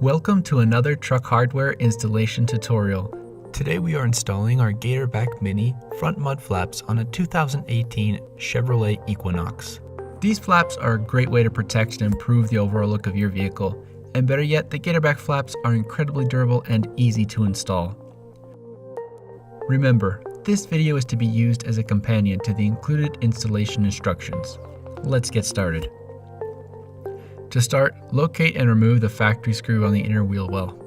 Welcome to another truck hardware installation tutorial. Today we are installing our Gatorback Mini front mud flaps on a 2018 Chevrolet Equinox. These flaps are a great way to protect and improve the overall look of your vehicle, and better yet, the Gatorback flaps are incredibly durable and easy to install. Remember, this video is to be used as a companion to the included installation instructions. Let's get started. To start, locate and remove the factory screw on the inner wheel well.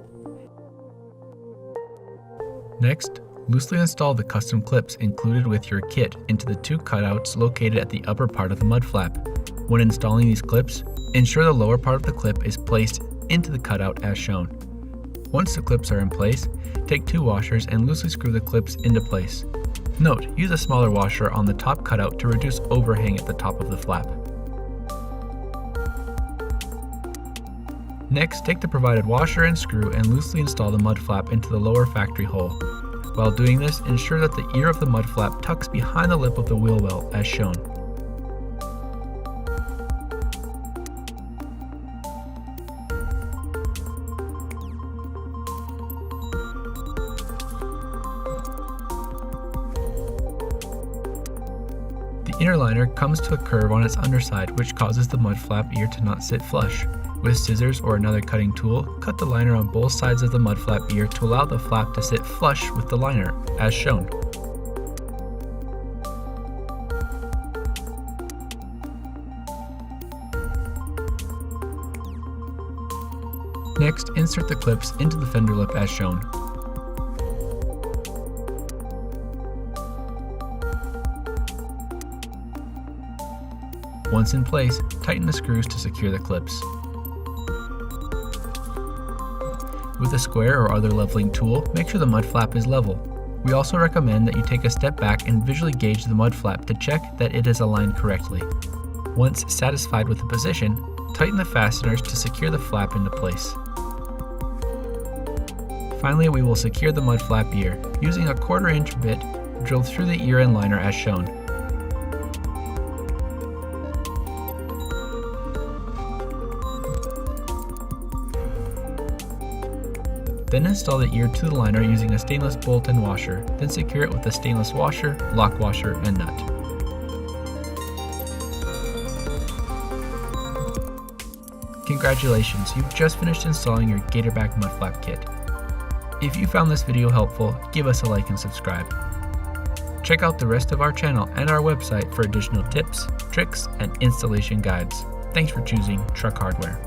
Next, loosely install the custom clips included with your kit into the two cutouts located at the upper part of the mud flap. When installing these clips, ensure the lower part of the clip is placed into the cutout as shown. Once the clips are in place, take two washers and loosely screw the clips into place. Note, use a smaller washer on the top cutout to reduce overhang at the top of the flap. Next, take the provided washer and screw and loosely install the mud flap into the lower factory hole. While doing this, ensure that the ear of the mud flap tucks behind the lip of the wheel well as shown. The inner liner comes to a curve on its underside, which causes the mud flap ear to not sit flush. With scissors or another cutting tool, cut the liner on both sides of the mud flap ear to allow the flap to sit flush with the liner, as shown. Next, insert the clips into the fender lip as shown. Once in place, tighten the screws to secure the clips. With a square or other leveling tool, make sure the mud flap is level. We also recommend that you take a step back and visually gauge the mud flap to check that it is aligned correctly. Once satisfied with the position, tighten the fasteners to secure the flap into place. Finally, we will secure the mud flap ear. Using a 1/4 inch bit, drill through the ear and liner as shown. Then install the ear to the liner using a stainless bolt and washer, then secure it with a stainless washer, lock washer, and nut. Congratulations, you've just finished installing your Gatorback mud flap kit. If you found this video helpful, give us a like and subscribe. Check out the rest of our channel and our website for additional tips, tricks, and installation guides. Thanks for choosing Truck Hardware.